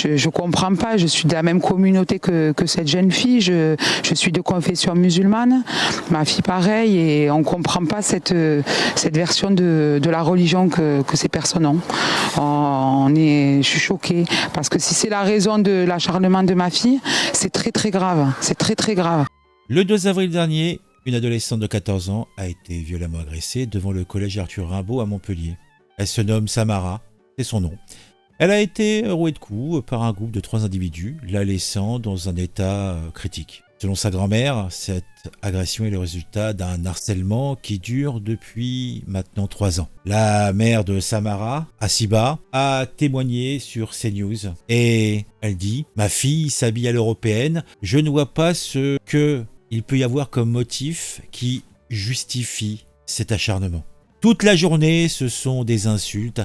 Je comprends pas. Je suis de la même communauté que cette jeune fille. Je suis de confession musulmane. Ma fille pareil, et on comprend pas cette version de la religion que ces personnes ont. Je suis choquée parce que si c'est la raison de l'acharnement de ma fille, c'est très très grave. C'est très très grave. Le 2 avril dernier, une adolescente de 14 ans a été violemment agressée devant le collège Arthur Rimbaud à Montpellier. Elle se nomme Samara, c'est son nom. Elle a été rouée de coups par un groupe de 3 individus, la laissant dans un état critique. Selon sa grand-mère, cette agression est le résultat d'un harcèlement qui dure depuis maintenant 3 ans. La mère de Samara, Asiba, a témoigné sur CNews et elle dit « Ma fille s'habille à l'européenne, je ne vois pas ce qu'il peut y avoir comme motif qui justifie cet acharnement. Toute la journée, ce sont des insultes.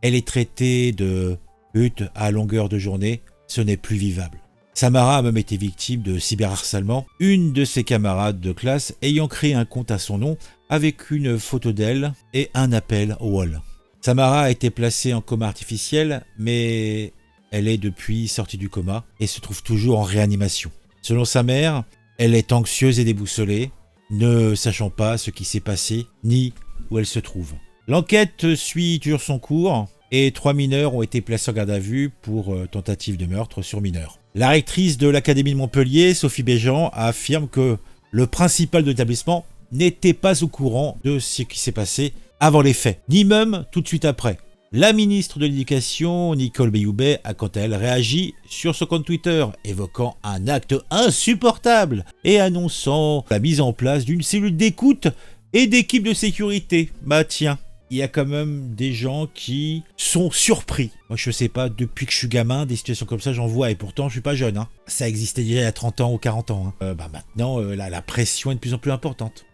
Elle est traitée de pute à longueur de journée. Ce n'est plus vivable. » Samara a même été victime de cyberharcèlement, une de ses camarades de classe ayant créé un compte à son nom avec une photo d'elle et un appel au wall. Samara a été placée en coma artificiel, mais elle est depuis sortie du coma et se trouve toujours en réanimation. Selon sa mère, elle est anxieuse et déboussolée, ne sachant pas ce qui s'est passé ni où elle se trouve. L'enquête suit toujours son cours et 3 mineurs ont été placés en garde à vue pour tentative de meurtre sur mineurs. La rectrice de l'Académie de Montpellier, Sophie Béjean, affirme que le principal de l'établissement n'était pas au courant de ce qui s'est passé avant les faits, ni même tout de suite après. La ministre de l'Éducation, Nicole Belloubet, a quant à elle réagi sur son compte Twitter, évoquant un acte insupportable et annonçant la mise en place d'une cellule d'écoute et d'équipe de sécurité. Bah tiens, il y a quand même des gens qui sont surpris. Moi, je sais pas, depuis que je suis gamin, des situations comme ça, j'en vois, et pourtant, je suis pas jeune. Ça existait déjà il y a 30 ans ou 40 ans. Maintenant, la pression est de plus en plus importante.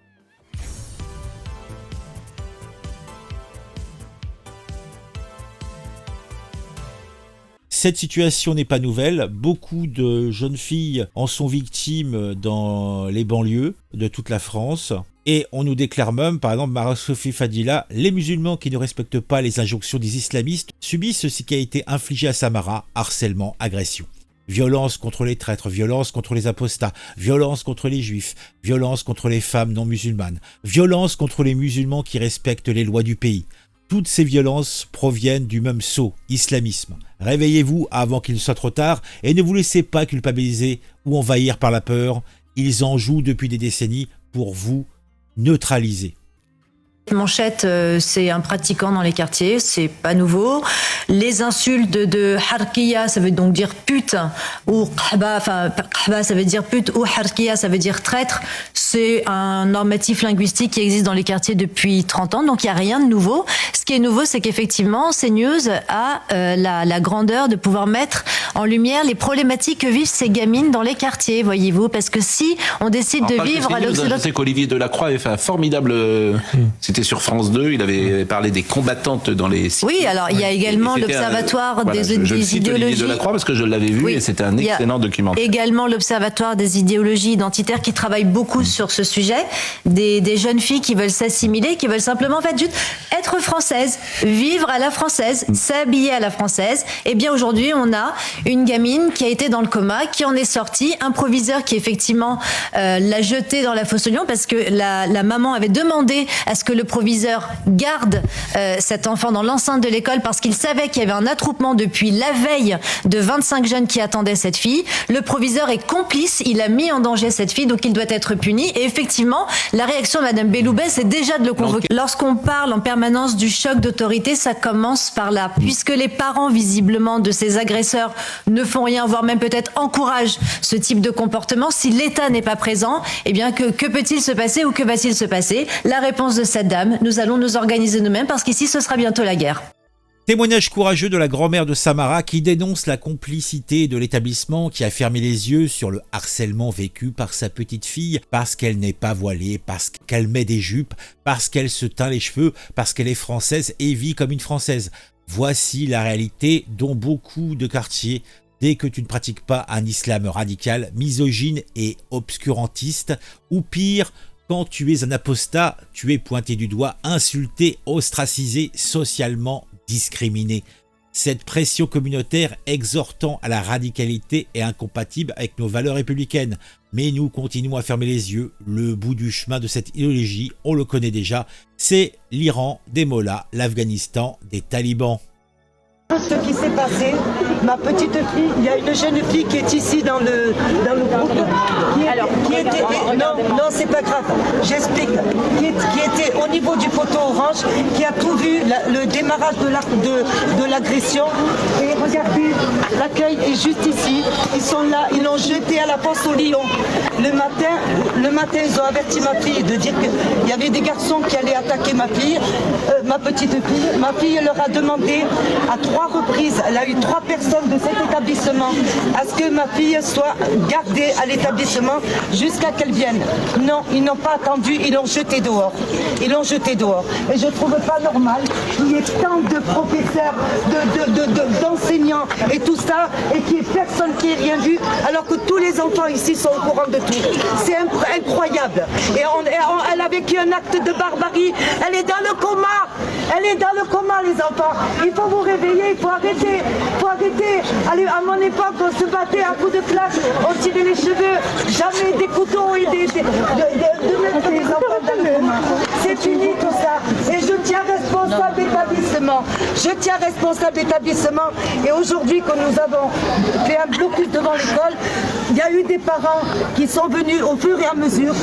Cette situation n'est pas nouvelle. Beaucoup de jeunes filles en sont victimes dans les banlieues de toute la France. Et on nous déclare même, par exemple, Mara-Sophie Fadila, les musulmans qui ne respectent pas les injonctions des islamistes subissent ce qui a été infligé à Samara, harcèlement, agression. Violence contre les traîtres, violence contre les apostats, violence contre les juifs, violence contre les femmes non musulmanes, violence contre les musulmans qui respectent les lois du pays. Toutes ces violences proviennent du même sceau, islamisme. Réveillez-vous avant qu'il ne soit trop tard et ne vous laissez pas culpabiliser ou envahir par la peur. Ils en jouent depuis des décennies pour vous neutraliser. Manchette, c'est un pratiquant dans les quartiers, c'est pas nouveau. Les insultes de harkiya, ça veut donc dire pute, ou qahba, ça veut dire pute, ou harkiya, ça veut dire traître. C'est un normatif linguistique qui existe dans les quartiers depuis 30 ans, donc il n'y a rien de nouveau. Ce qui est nouveau, c'est qu'effectivement, CNews a la grandeur de pouvoir mettre en lumière les problématiques que vivent ces gamines dans les quartiers, voyez-vous, parce que si on décide de vivre à l'Occident... Je sais qu'Olivier Delacroix avait fait un formidable... C'était sur France 2, il avait parlé des combattantes dans les... Oui, alors il y a également l'Observatoire des idéologies... Olivier Delacroix parce que je l'avais vu et c'était un excellent documentaire. Également l'Observatoire des idéologies identitaires qui travaille beaucoup sur ce sujet, des jeunes filles qui veulent s'assimiler, qui veulent simplement en fait juste être françaises, vivre à la française, s'habiller à la française. Et bien aujourd'hui, on a une gamine qui a été dans le coma, qui en est sortie, un proviseur qui effectivement l'a jetée dans la fosse aux lions parce que la maman avait demandé à ce que le proviseur garde cet enfant dans l'enceinte de l'école parce qu'il savait qu'il y avait un attroupement depuis la veille de 25 jeunes qui attendaient cette fille. Le proviseur est complice, il a mis en danger cette fille, donc il doit être puni. Et effectivement, la réaction de Madame Belloubet, c'est déjà de le convoquer. Lorsqu'on parle en permanence du choc d'autorité, ça commence par là. Puisque les parents, visiblement, de ces agresseurs ne font rien, voire même peut-être encouragent ce type de comportement, si l'État n'est pas présent, eh bien, que peut-il se passer ou que va-t-il se passer? La réponse de cette dame, nous allons nous organiser nous-mêmes parce qu'ici, ce sera bientôt la guerre. Témoignage courageux de la grand-mère de Samara qui dénonce la complicité de l'établissement qui a fermé les yeux sur le harcèlement vécu par sa petite fille parce qu'elle n'est pas voilée, parce qu'elle met des jupes, parce qu'elle se teint les cheveux, parce qu'elle est française et vit comme une française. Voici la réalité dont beaucoup de quartiers, dès que tu ne pratiques pas un islam radical, misogyne et obscurantiste, ou pire, quand tu es un apostat, tu es pointé du doigt, insulté, ostracisé, socialement discriminé. Cette pression communautaire exhortant à la radicalité est incompatible avec nos valeurs républicaines. Mais nous continuons à fermer les yeux. Le bout du chemin de cette idéologie, on le connaît déjà, c'est l'Iran des mollahs, l'Afghanistan des talibans. Ce qui s'est passé, ma petite fille, il y a une jeune fille qui est ici dans le groupe, qui était, non, c'est pas grave, j'explique, qui était au niveau du poteau orange, qui a tout vu, le démarrage de l'agression, et regardez, l'accueil est juste ici, ils sont là, ils l'ont jeté à la fosse au lion. Le matin, ils ont averti ma fille de dire qu'il y avait des garçons qui allaient attaquer ma fille, ma petite fille. Ma fille leur a demandé à 3 reprises, elle a eu 3 personnes de cet établissement, à ce que ma fille soit gardée à l'établissement jusqu'à qu'elle vienne. Non, ils n'ont pas attendu, ils l'ont jetée dehors. Ils l'ont jetée dehors. Et je ne trouve pas normal qu'il y ait tant de professeurs, d'enseignants et tout ça, et qu'il n'y ait personne qui ait rien vu, alors que tous les enfants ici sont au courant de tout. C'est incroyable. Et elle a vécu un acte de barbarie. Elle est dans le coma. Elle est dans le coma, les enfants. Il faut vous réveiller, il faut arrêter. Il faut arrêter. Allez, à mon époque, on se battait à coups de claque, on tirait les cheveux, jamais des couteaux et de mettre les enfants dans le coma. C'est fini tout ça. Et je tiens responsable d'établissement. Je tiens responsable d'établissement. Et aujourd'hui, que nous avons fait un blocus devant l'école, il y a eu des parents qui sont venus au fur et à mesure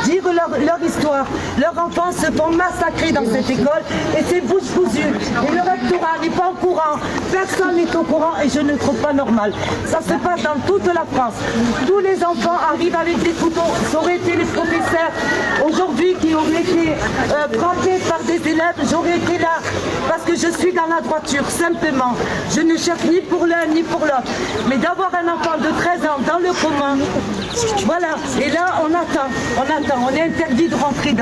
dire leur histoire. Leurs enfants se font massacrer dans cette école et c'est bouche cousue. Et le rectorat n'est pas au courant. Personne n'est au courant et je ne trouve pas normal. Ça se passe dans toute la France. Tous les enfants arrivent avec des couteaux. Ça aurait été les professeurs aujourd'hui qui auraient été frappés par des élèves. J'aurais été là parce que je suis dans la droiture, simplement. Je ne cherche ni pour l'un ni pour l'autre. Mais d'avoir un enfant de 13 ans dans le commun, voilà. Et là, on attend. On est interdit de rentrer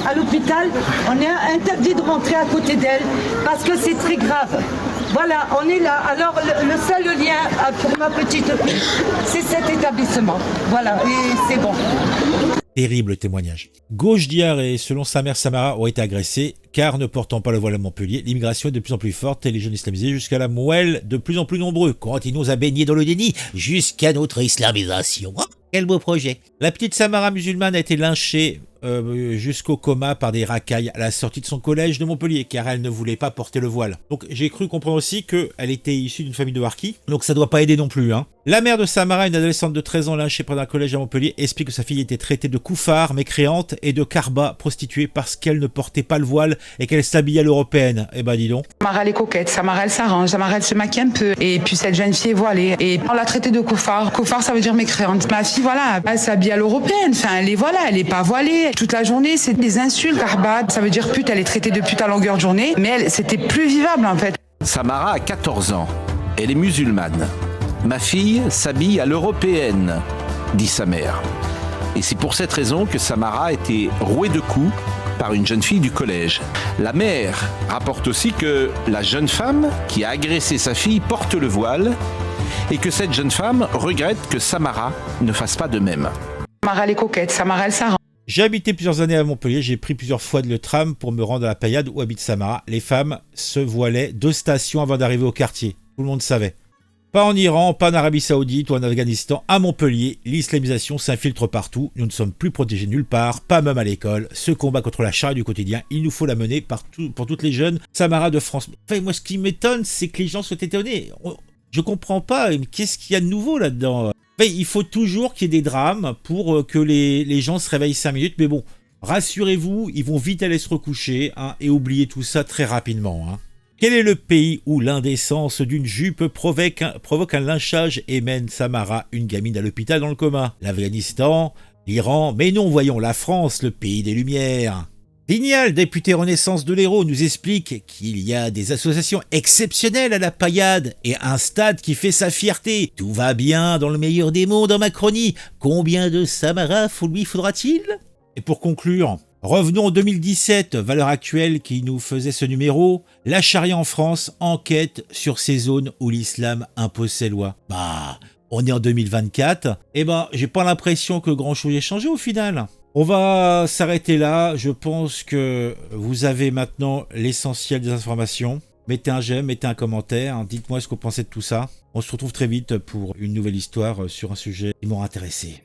à l'hôpital. On est interdit de rentrer à côté d'elle parce que c'est très grave. Voilà, on est là. Alors, le seul lien pour ma petite fille, c'est cet établissement. Voilà, et c'est bon. Terrible témoignage. Gauche d'hier et selon sa mère Samara ont été agressés car ne portant pas le voile à Montpellier, l'immigration est de plus en plus forte et les jeunes islamisés jusqu'à la moelle de plus en plus nombreux. Continuons à baigner dans le déni jusqu'à notre islamisation. Oh, quel beau projet. La petite Samara musulmane a été lynchée jusqu'au coma par des racailles à la sortie de son collège de Montpellier car elle ne voulait pas porter le voile. Donc j'ai cru comprendre aussi qu'elle était issue d'une famille de harkis, donc ça doit pas aider non plus. Hein. La mère de Samara, une adolescente de 13 ans lynchée près d'un collège à Montpellier, explique que sa fille était traitée de couffard, mécréante et de carba prostituée parce qu'elle ne portait pas le voile et qu'elle s'habillait à l'européenne. Eh ben dis donc. Samara elle est coquette, Samara elle s'arrange, Samara elle se maquille un peu. Et puis cette jeune fille est voilée. Et on l'a traitée de couffard. Couffard ça veut dire mécréante. Ma fille voilà, elle s'habille à l'européenne. Enfin elle est voilà, elle est pas voilée. Toute la journée c'est des insultes. Carba, ça veut dire pute, elle est traitée de pute à longueur de journée. Mais elle, c'était plus vivable en fait. Samara a 14 ans. Elle est musulmane. Ma fille s'habille à l'européenne, dit sa mère. Et c'est pour cette raison que Samara a été rouée de coups par une jeune fille du collège. La mère rapporte aussi que la jeune femme qui a agressé sa fille porte le voile et que cette jeune femme regrette que Samara ne fasse pas de même. Samara elle est coquette, Samara elle s'arrange. J'ai habité plusieurs années à Montpellier, j'ai pris plusieurs fois le tram pour me rendre à la Payade où habite Samara. Les femmes se voilaient 2 stations avant d'arriver au quartier. Tout le monde savait. Pas en Iran, pas en Arabie Saoudite ou en Afghanistan, à Montpellier, l'islamisation s'infiltre partout. Nous ne sommes plus protégés nulle part, pas même à l'école. Ce combat contre la charia du quotidien, il nous faut la mener partout, pour toutes les jeunes Samara de France. Enfin, moi, ce qui m'étonne, c'est que les gens soient étonnés. Je comprends pas, qu'est-ce qu'il y a de nouveau là-dedans? Enfin, il faut toujours qu'il y ait des drames pour que les gens se réveillent 5 minutes, mais bon, rassurez-vous, ils vont vite aller se recoucher hein, et oublier tout ça très rapidement. Hein. Quel est le pays où l'indécence d'une jupe provoque un lynchage et mène Samara, une gamine, à l'hôpital dans le coma? L'Afghanistan, l'Iran, mais non, voyons, la France, le pays des Lumières. Vignal, député Renaissance de l'Hérault, nous explique qu'il y a des associations exceptionnelles à la Payade et un stade qui fait sa fierté. Tout va bien dans le meilleur des mondes en Macronie. Combien de Samara lui faudra-t-il? Et pour conclure, revenons en 2017, valeur actuelle qui nous faisait ce numéro. La charia en France, enquête sur ces zones où l'islam impose ses lois. Bah, on est en 2024. Eh ben, j'ai pas l'impression que grand-chose ait changé au final. On va s'arrêter là. Je pense que vous avez maintenant l'essentiel des informations. Mettez un j'aime, mettez un commentaire, dites-moi ce que vous pensez de tout ça. On se retrouve très vite pour une nouvelle histoire sur un sujet qui m'aura intéressé.